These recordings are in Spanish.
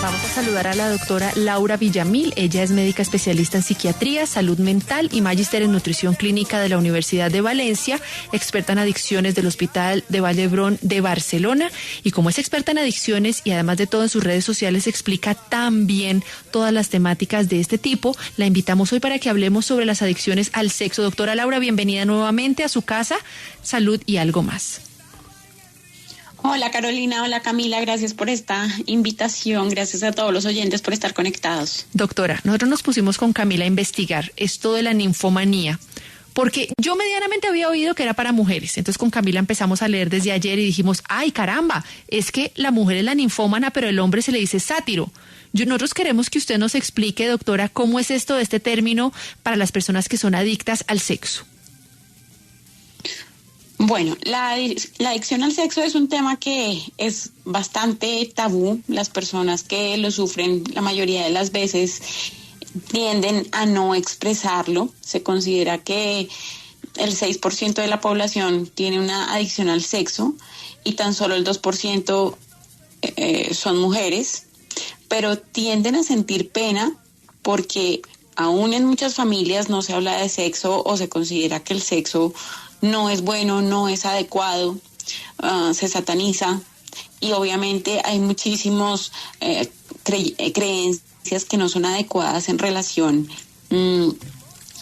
Vamos a saludar a la doctora Laura Villamil. Ella es médica especialista en psiquiatría, salud mental y magíster en nutrición clínica de la Universidad de Valencia, experta en adicciones del Hospital de Vall d'Hebron de Barcelona. Y como es experta en adicciones y además de todo en sus redes sociales explica tan bien todas las temáticas de este tipo, la invitamos hoy para que hablemos sobre las adicciones al sexo. Doctora Laura, bienvenida nuevamente a su casa. Salud y algo más. Hola Carolina, hola Camila, gracias por esta invitación, gracias a todos los oyentes por estar conectados. Doctora, nosotros nos pusimos con Camila a investigar esto de la ninfomanía, porque yo medianamente había oído que era para mujeres, entonces con Camila empezamos a leer desde ayer y dijimos, ¡ay caramba! Es que la mujer es la ninfómana, pero el hombre se le dice sátiro. Nosotros queremos que usted nos explique, doctora, cómo es esto de este término para las personas que son adictas al sexo. Bueno, la adicción al sexo es un tema que es bastante tabú. Las personas que lo sufren la mayoría de las veces tienden a no expresarlo. Se considera que el 6% de la población tiene una adicción al sexo y tan solo el 2% son mujeres, pero tienden a sentir pena porque aún en muchas familias no se habla de sexo o se considera que el sexo no es bueno, no es adecuado, se sataniza y obviamente hay muchísimos creencias que no son adecuadas en relación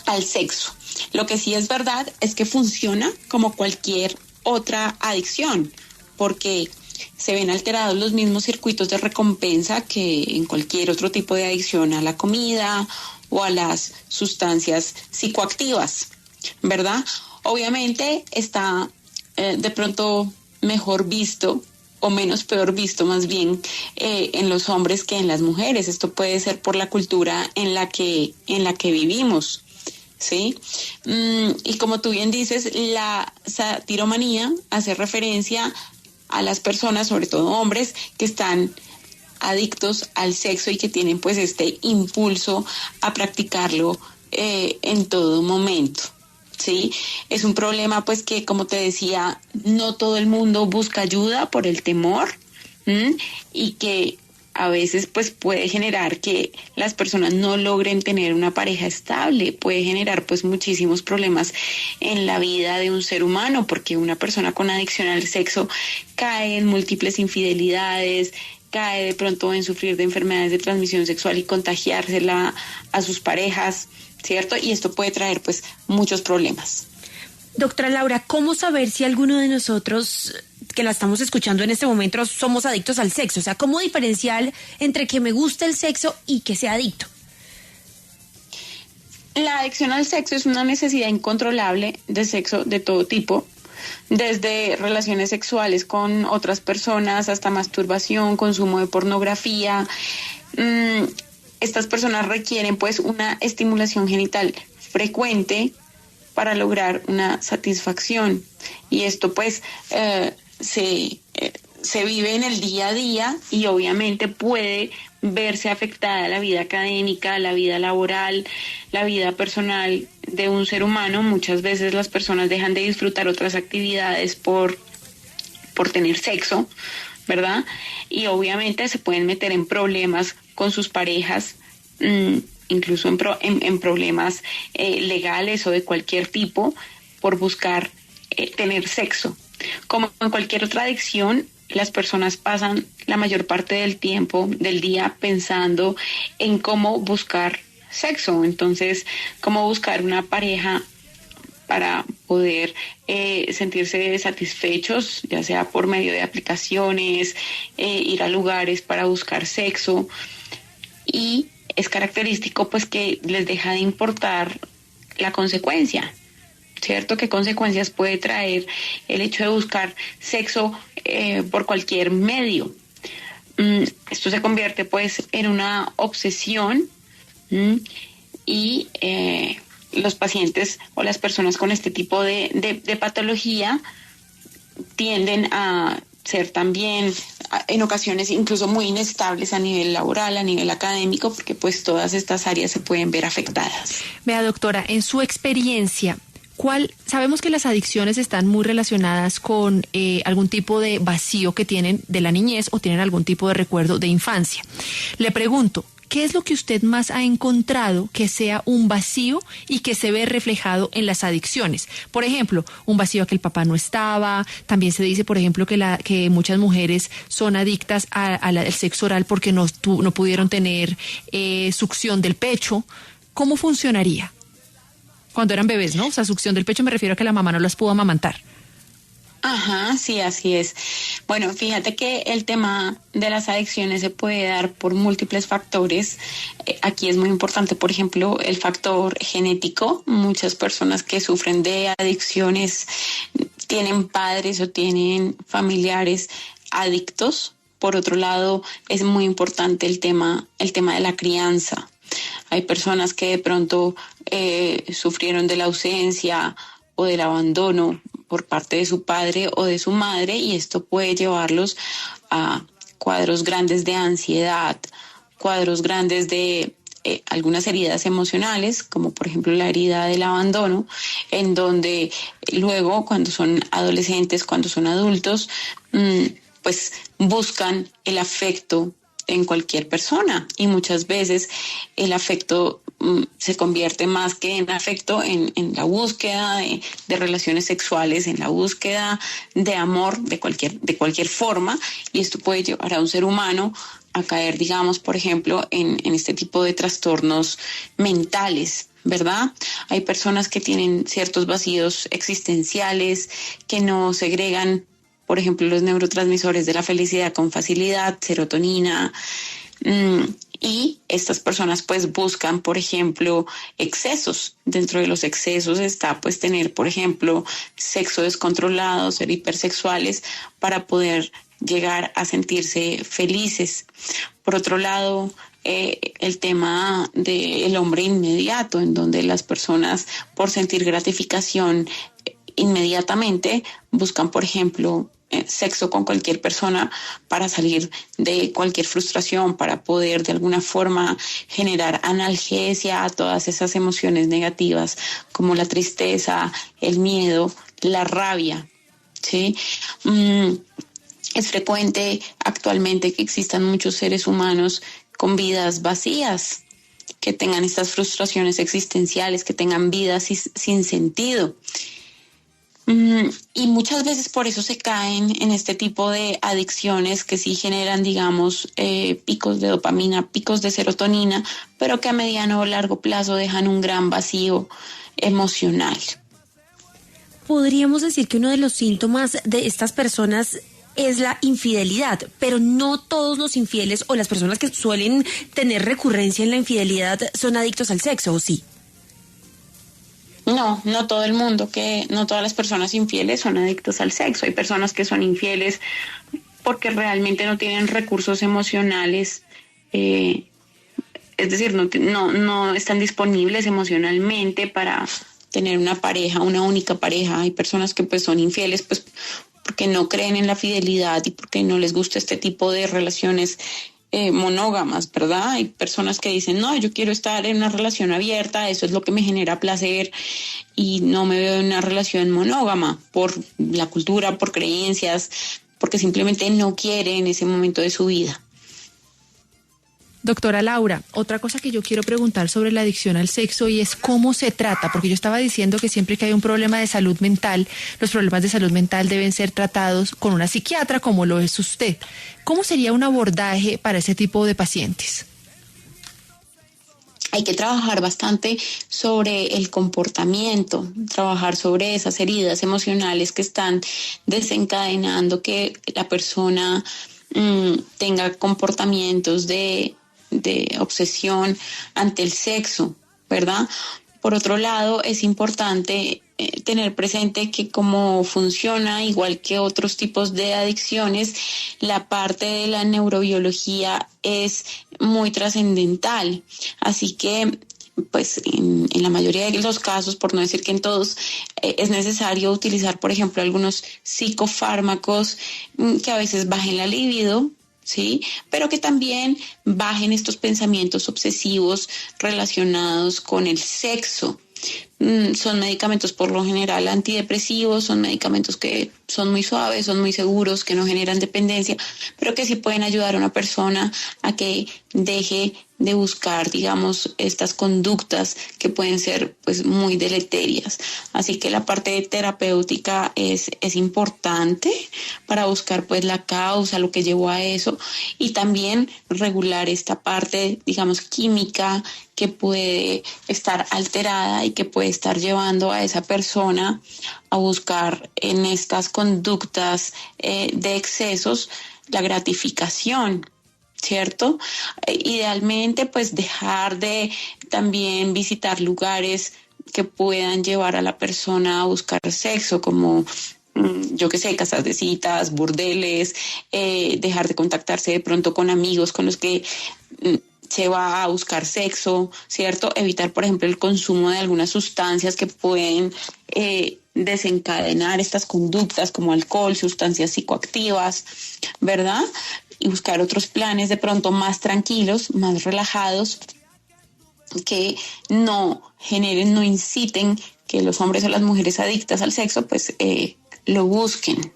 al sexo. Lo que sí es verdad es que funciona como cualquier otra adicción, porque se ven alterados los mismos circuitos de recompensa que en cualquier otro tipo de adicción a la comida o a las sustancias psicoactivas, ¿verdad? Obviamente está de pronto mejor visto o menos peor visto más bien en los hombres que en las mujeres. Esto puede ser por la cultura en la que vivimos, ¿sí? Y como tú bien dices, la satiromanía hace referencia a las personas, sobre todo hombres, que están adictos al sexo y que tienen pues este impulso a practicarlo en todo momento. Sí, es un problema pues que, como te decía, no todo el mundo busca ayuda por el temor y que a veces pues puede generar que las personas no logren tener una pareja estable, puede generar pues muchísimos problemas en la vida de un ser humano, porque una persona con adicción al sexo cae en múltiples infidelidades, cae de pronto en sufrir de enfermedades de transmisión sexual y contagiársela a sus parejas, ¿cierto? Y esto puede traer pues muchos problemas. Doctora Laura, ¿cómo saber si alguno de nosotros que la estamos escuchando en este momento somos adictos al sexo? O sea, ¿cómo diferenciar entre que me gusta el sexo y que sea adicto? La adicción al sexo es una necesidad incontrolable de sexo de todo tipo, desde relaciones sexuales con otras personas hasta masturbación, consumo de pornografía. Estas personas requieren pues una estimulación genital frecuente para lograr una satisfacción y esto pues se vive en el día a día y obviamente puede verse afectada la vida académica, la vida laboral, la vida personal de un ser humano. Muchas veces las personas dejan de disfrutar otras actividades por tener sexo, ¿verdad? Y obviamente se pueden meter en problemas con sus parejas, incluso en problemas legales o de cualquier tipo por buscar tener sexo. Como en cualquier otra adicción, las personas pasan la mayor parte del tiempo del día pensando en cómo buscar sexo. Entonces, cómo buscar una pareja para poder sentirse satisfechos, ya sea por medio de aplicaciones, ir a lugares para buscar sexo. Y es característico pues que les deja de importar la consecuencia, ¿cierto? ¿Qué consecuencias puede traer el hecho de buscar sexo por cualquier medio? Esto se convierte pues en una obsesión y los pacientes o las personas con este tipo de patología tienden a ser también en ocasiones incluso muy inestables a nivel laboral, a nivel académico, porque pues todas estas áreas se pueden ver afectadas. Vea, doctora, en su experiencia, Sabemos que las adicciones están muy relacionadas con algún tipo de vacío que tienen de la niñez o tienen algún tipo de recuerdo de infancia. Le pregunto, ¿qué es lo que usted más ha encontrado que sea un vacío y que se ve reflejado en las adicciones? Por ejemplo, un vacío a que el papá no estaba. También se dice, por ejemplo, que muchas mujeres son adictas al sexo oral porque no pudieron tener succión del pecho. ¿Cómo funcionaría? Cuando eran bebés, ¿no? O sea, succión del pecho me refiero a que la mamá no las pudo amamantar. Ajá, sí, así es. Bueno, fíjate que el tema de las adicciones se puede dar por múltiples factores. Aquí es muy importante, por ejemplo, el factor genético. Muchas personas que sufren de adicciones tienen padres o tienen familiares adictos. Por otro lado, es muy importante el tema de la crianza. Hay personas que de pronto sufrieron de la ausencia o del abandono por parte de su padre o de su madre, y esto puede llevarlos a cuadros grandes de ansiedad, cuadros grandes de algunas heridas emocionales, como por ejemplo la herida del abandono, en donde luego cuando son adolescentes, cuando son adultos, pues buscan el afecto en cualquier persona, y muchas veces el afecto se convierte más que en afecto en la búsqueda de relaciones sexuales, en la búsqueda de amor de cualquier forma, y esto puede llevar a un ser humano a caer, digamos, por ejemplo, en este tipo de trastornos mentales, ¿verdad? Hay personas que tienen ciertos vacíos existenciales, que no segregan, por ejemplo, los neurotransmisores de la felicidad con facilidad, serotonina, y estas personas pues buscan, por ejemplo, excesos. Dentro de los excesos está pues tener, por ejemplo, sexo descontrolado, ser hipersexuales para poder llegar a sentirse felices. Por otro lado, el tema del hombre inmediato, en donde las personas, por sentir gratificación inmediatamente, buscan, por ejemplo, sexo con cualquier persona para salir de cualquier frustración, para poder de alguna forma generar analgesia a todas esas emociones negativas como la tristeza, el miedo, la rabia, ¿sí? Es frecuente actualmente que existan muchos seres humanos con vidas vacías, que tengan estas frustraciones existenciales, que tengan vidas sin sentido. Y muchas veces por eso se caen en este tipo de adicciones que sí generan, digamos, picos de dopamina, picos de serotonina, pero que a mediano o largo plazo dejan un gran vacío emocional. Podríamos decir que uno de los síntomas de estas personas es la infidelidad, pero no todos los infieles o las personas que suelen tener recurrencia en la infidelidad son adictos al sexo, ¿o sí? No todo el mundo, no todas las personas infieles son adictos al sexo. Hay personas que son infieles porque realmente no tienen recursos emocionales, es decir, no están disponibles emocionalmente para tener una pareja, una única pareja. Hay personas que pues son infieles pues porque no creen en la fidelidad y porque no les gusta este tipo de relaciones monógamas, ¿verdad? Hay personas que dicen, no, yo quiero estar en una relación abierta, eso es lo que me genera placer y no me veo en una relación monógama por la cultura, por creencias, porque simplemente no quiere en ese momento de su vida. Doctora Laura, otra cosa que yo quiero preguntar sobre la adicción al sexo y es cómo se trata, porque yo estaba diciendo que siempre que hay un problema de salud mental, los problemas de salud mental deben ser tratados con una psiquiatra como lo es usted. ¿Cómo sería un abordaje para ese tipo de pacientes? Hay que trabajar bastante sobre el comportamiento, trabajar sobre esas heridas emocionales que están desencadenando que la persona tenga comportamientos de obsesión ante el sexo, ¿verdad? Por otro lado, es importante tener presente que como funciona, igual que otros tipos de adicciones, la parte de la neurobiología es muy trascendental. Así que, pues, en la mayoría de los casos, por no decir que en todos, es necesario utilizar, por ejemplo, algunos psicofármacos que a veces bajen la libido, ¿sí? Pero que también bajen estos pensamientos obsesivos relacionados con el sexo. son medicamentos por lo general antidepresivos, son medicamentos que son muy suaves, son muy seguros, que no generan dependencia, pero que sí pueden ayudar a una persona a que deje de buscar, digamos, estas conductas que pueden ser pues muy deleterias. Así que la parte terapéutica es importante para buscar pues la causa, lo que llevó a eso, y también regular esta parte, digamos, química que puede estar alterada y que puede estar llevando a esa persona a buscar en estas conductas de excesos la gratificación, ¿cierto? Idealmente, pues dejar de también visitar lugares que puedan llevar a la persona a buscar sexo, como yo qué sé, casas de citas, burdeles, dejar de contactarse de pronto con amigos con los que se va a buscar sexo, ¿cierto? Evitar, por ejemplo, el consumo de algunas sustancias que pueden desencadenar estas conductas, como alcohol, sustancias psicoactivas, ¿verdad? Y buscar otros planes de pronto más tranquilos, más relajados, que no generen, no inciten que los hombres o las mujeres adictas al sexo, pues lo busquen.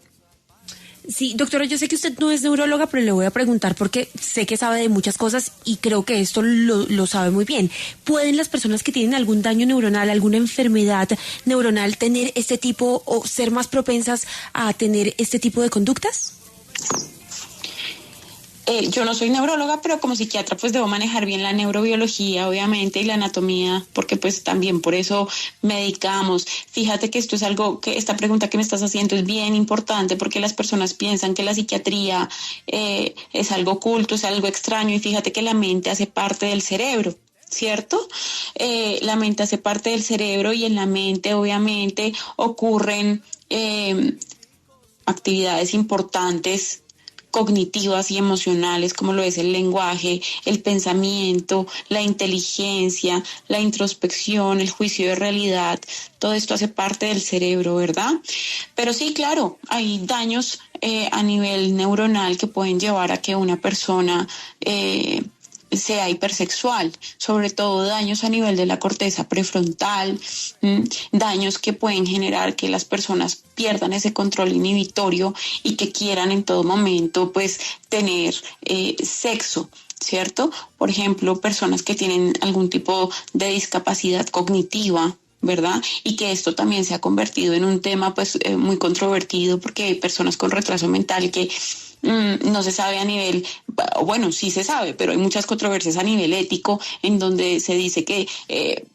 Sí, doctora, yo sé que usted no es neuróloga, pero le voy a preguntar porque sé que sabe de muchas cosas y creo que esto lo sabe muy bien. ¿Pueden las personas que tienen algún daño neuronal, alguna enfermedad neuronal, tener este tipo o ser más propensas a tener este tipo de conductas? Yo no soy neuróloga, pero como psiquiatra pues debo manejar bien la neurobiología, obviamente, y la anatomía, porque pues también por eso medicamos. Fíjate que esto es algo que esta pregunta que me estás haciendo es bien importante, porque las personas piensan que la psiquiatría es algo oculto, es algo extraño, y fíjate que la mente hace parte del cerebro, ¿cierto? La mente hace parte del cerebro y en la mente obviamente ocurren actividades importantes cognitivas y emocionales, como lo es el lenguaje, el pensamiento, la inteligencia, la introspección, el juicio de realidad. Todo esto hace parte del cerebro, ¿verdad? Pero sí, claro, hay daños a nivel neuronal que pueden llevar a que una persona sea hipersexual, sobre todo daños a nivel de la corteza prefrontal, daños que pueden generar que las personas pierdan ese control inhibitorio y que quieran en todo momento pues tener sexo, ¿cierto? Por ejemplo, personas que tienen algún tipo de discapacidad cognitiva, ¿verdad? Y que esto también se ha convertido en un tema pues muy controvertido, porque hay personas con retraso mental que no se sabe a nivel, bueno, sí se sabe, pero hay muchas controversias a nivel ético en donde se dice que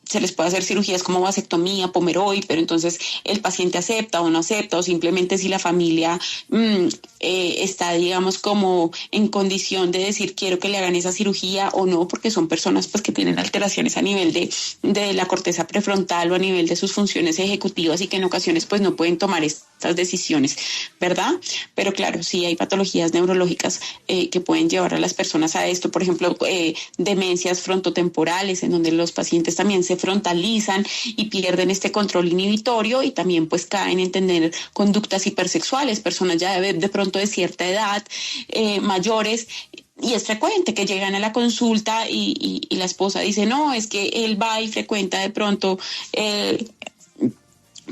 se les puede hacer cirugías como vasectomía, Pomeroy, pero entonces el paciente acepta o no acepta, o simplemente si la familia está, digamos, como en condición de decir quiero que le hagan esa cirugía o no, porque son personas pues que tienen alteraciones a nivel de la corteza prefrontal o a nivel de sus funciones ejecutivas y que en ocasiones pues no pueden tomar estas decisiones, ¿verdad? Pero claro, sí hay patologías neurológicas que pueden llevar a las personas a esto, por ejemplo, demencias frontotemporales, en donde los pacientes también se frontalizan y pierden este control inhibitorio y también pues caen en tener conductas hipersexuales, personas ya de pronto de cierta edad, mayores. Y es frecuente que llegan a la consulta y la esposa dice, no, es que él va y frecuenta de pronto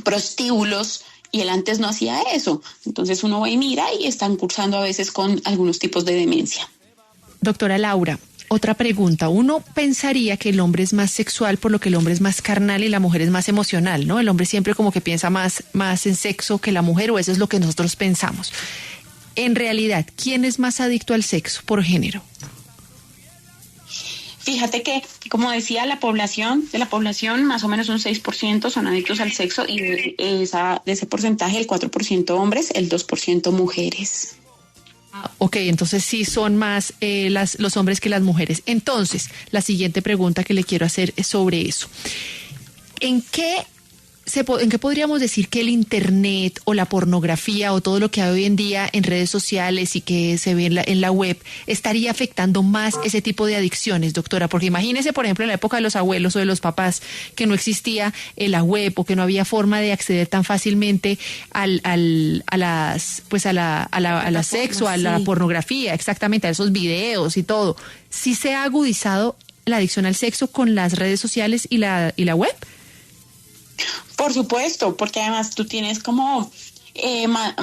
prostíbulos y él antes no hacía eso. Entonces uno va y mira y están cursando a veces con algunos tipos de demencia. Doctora Laura, otra pregunta. Uno pensaría que el hombre es más sexual, por lo que el hombre es más carnal y la mujer es más emocional, ¿no? El hombre siempre como que piensa más en sexo que la mujer, o eso es lo que nosotros pensamos. En realidad, ¿quién es más adicto al sexo por género? Fíjate que, como decía, de la población, más o menos un 6% son adictos al sexo y de ese porcentaje, el 4% hombres, el 2% mujeres. Ok, entonces sí son más los hombres que las mujeres. Entonces, la siguiente pregunta que le quiero hacer es sobre eso. ¿En qué podríamos decir que el internet o la pornografía o todo lo que hay hoy en día en redes sociales y que se ve en la web estaría afectando más ese tipo de adicciones, doctora? Porque imagínese, por ejemplo, en la época de los abuelos o de los papás, que no existía la web o que no había forma de acceder tan fácilmente a la sexo, a la pornografía, exactamente, a esos videos y todo. ¿Sí se ha agudizado la adicción al sexo con las redes sociales y la web? Por supuesto, porque además tú tienes como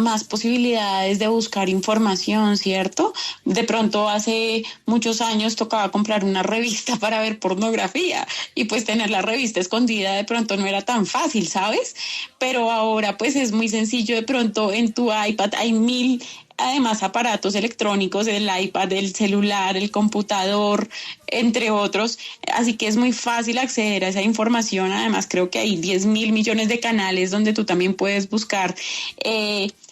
más posibilidades de buscar información, ¿cierto? De pronto hace muchos años tocaba comprar una revista para ver pornografía y pues tener la revista escondida de pronto no era tan fácil, ¿sabes? Pero ahora pues es muy sencillo, de pronto en tu iPad hay mil además aparatos electrónicos, el iPad, el celular, el computador, entre otros, así que es muy fácil acceder a esa información. Además creo que hay 10.000 millones de canales donde tú también puedes buscar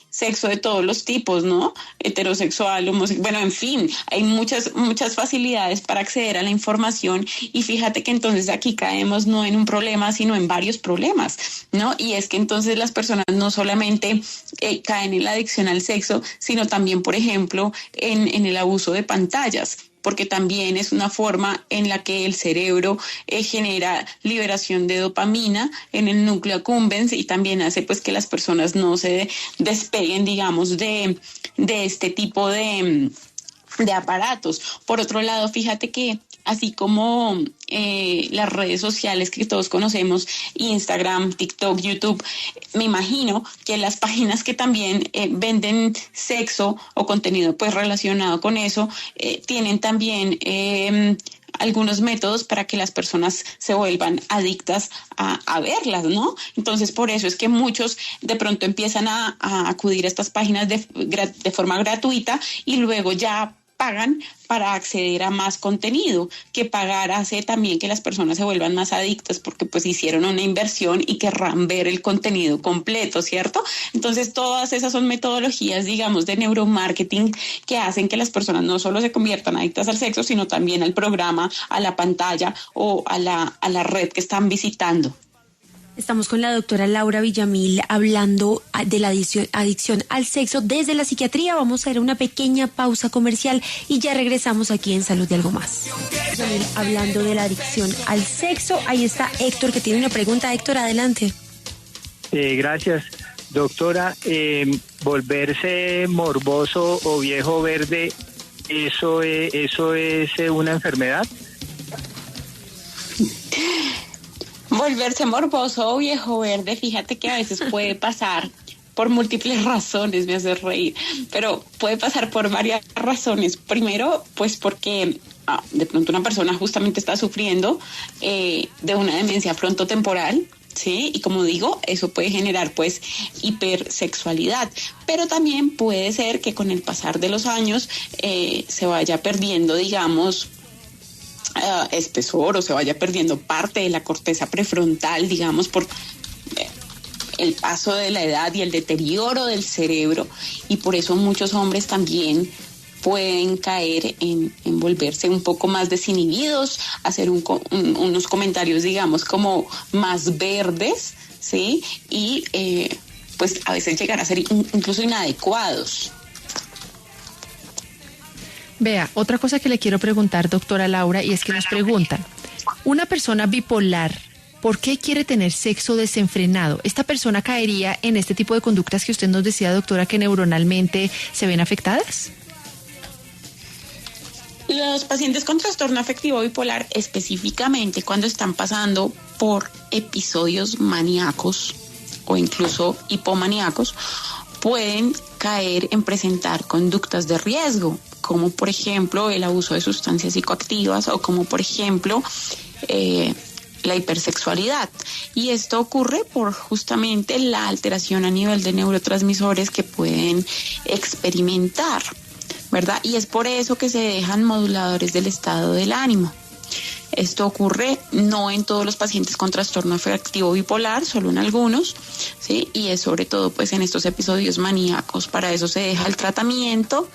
sexo de todos los tipos, ¿no? Heterosexual, homosexual, bueno, en fin, hay muchas facilidades para acceder a la información, y fíjate que entonces aquí caemos no en un problema, sino en varios problemas, ¿no? Y es que entonces las personas no solamente caen en la adicción al sexo, sino también, por ejemplo, en el abuso de pantallas, porque también es una forma en la que el cerebro genera liberación de dopamina en el núcleo accumbens, y también hace pues que las personas no se despeguen, digamos, de este tipo de aparatos. Por otro lado, fíjate que así como las redes sociales que todos conocemos, Instagram, TikTok, YouTube, me imagino que las páginas que también venden sexo o contenido pues relacionado con eso, tienen también algunos métodos para que las personas se vuelvan adictas a verlas, ¿no? Entonces, por eso es que muchos de pronto empiezan a acudir a estas páginas de forma gratuita, y luego ya pagan para acceder a más contenido. Que pagar hace también que las personas se vuelvan más adictas, porque pues hicieron una inversión y querrán ver el contenido completo, ¿cierto? Entonces todas esas son metodologías, digamos, de neuromarketing que hacen que las personas no solo se conviertan adictas al sexo, sino también al programa, a la pantalla o a la red que están visitando. Estamos con la doctora Laura Villamil hablando de la adicción al sexo desde la psiquiatría. Vamos a hacer una pequeña pausa comercial y ya regresamos aquí en Salud de Algo Más. Hablando de la adicción al sexo, ahí está Héctor, que tiene una pregunta. Héctor, adelante. Gracias, doctora. Volverse morboso o viejo verde, ¿eso es una enfermedad? Volverse morboso o viejo verde, fíjate que a veces puede pasar por múltiples razones, me hace reír, pero puede pasar por varias razones. Primero, pues porque de pronto una persona justamente está sufriendo de una demencia frontotemporal, ¿sí? Y como digo, eso puede generar pues hipersexualidad, pero también puede ser que con el pasar de los años se vaya perdiendo, digamos, espesor, o se vaya perdiendo parte de la corteza prefrontal, digamos, por el paso de la edad y el deterioro del cerebro, y por eso muchos hombres también pueden caer en volverse un poco más desinhibidos, hacer unos comentarios, digamos, como más verdes, ¿sí? Y pues a veces llegar a ser incluso inadecuados. Vea, otra cosa que le quiero preguntar, doctora Laura, y es que nos preguntan, una persona bipolar, ¿por qué quiere tener sexo desenfrenado? ¿Esta persona caería en este tipo de conductas que usted nos decía, doctora, que neuronalmente se ven afectadas? Los pacientes con trastorno afectivo bipolar, específicamente cuando están pasando por episodios maníacos o incluso hipomaníacos, pueden caer en presentar conductas de riesgo, como por ejemplo el abuso de sustancias psicoactivas o como por ejemplo la hipersexualidad. Y esto ocurre por justamente la alteración a nivel de neurotransmisores que pueden experimentar, ¿verdad? Y es por eso que se dejan moduladores del estado del ánimo. Esto ocurre no en todos los pacientes con trastorno afectivo bipolar, solo en algunos, ¿sí? Y es sobre todo pues en estos episodios maníacos. Para eso se deja el tratamiento,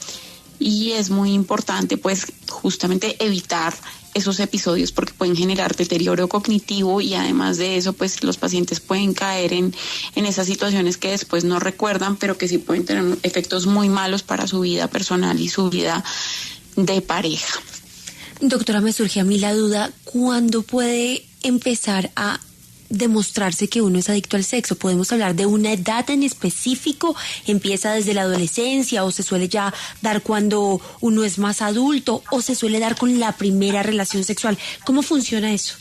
y es muy importante pues justamente evitar esos episodios porque pueden generar deterioro cognitivo, y además de eso pues los pacientes pueden caer en esas situaciones que después no recuerdan, pero que sí pueden tener efectos muy malos para su vida personal y su vida de pareja. Doctora, me surge a mí la duda, ¿cuándo puede empezar a demostrarse que uno es adicto al sexo? ¿Podemos hablar de una edad en específico? ¿Empieza desde la adolescencia o se suele ya dar cuando uno es más adulto o se suele dar con la primera relación sexual? ¿Cómo funciona eso?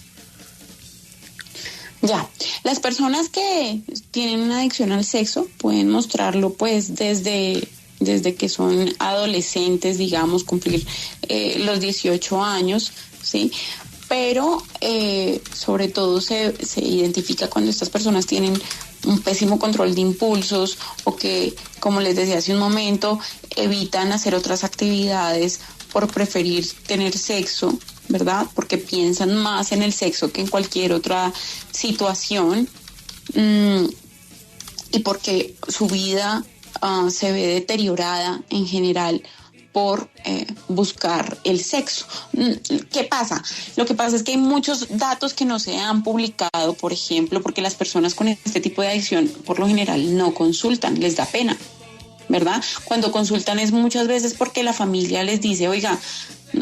Ya, las personas que tienen una adicción al sexo pueden mostrarlo pues desde que son adolescentes, digamos, cumplir los 18 años, ¿sí? Pero sobre todo se identifica cuando estas personas tienen un pésimo control de impulsos o que, como les decía hace un momento, evitan hacer otras actividades por preferir tener sexo, ¿verdad? Porque piensan más en el sexo que en cualquier otra situación y porque su vida se ve deteriorada en general por buscar el sexo. ¿Qué pasa? Lo que pasa es que hay muchos datos que no se han publicado, por ejemplo, porque las personas con este tipo de adicción por lo general no consultan, les da pena, ¿verdad? Cuando consultan es muchas veces porque la familia les dice, oiga,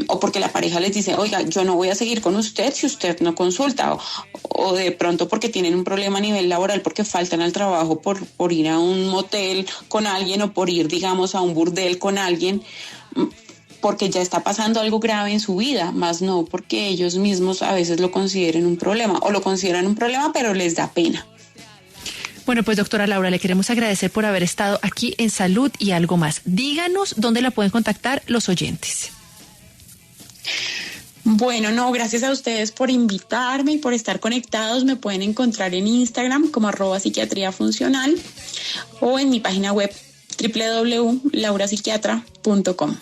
o porque la pareja les dice, oiga, yo no voy a seguir con usted si usted no consulta, o de pronto porque tienen un problema a nivel laboral, porque faltan al trabajo por ir a un motel con alguien o por ir, digamos, a un burdel con alguien, porque ya está pasando algo grave en su vida, más no porque ellos mismos a veces lo consideren un problema, o lo consideran un problema, pero les da pena. Bueno, pues doctora Laura, le queremos agradecer por haber estado aquí en Salud y Algo Más. Díganos dónde la pueden contactar los oyentes. Bueno, no, gracias a ustedes por invitarme y por estar conectados. Me pueden encontrar en Instagram como @psiquiatriafuncional o en mi página web www.laurapsiquiatra.com.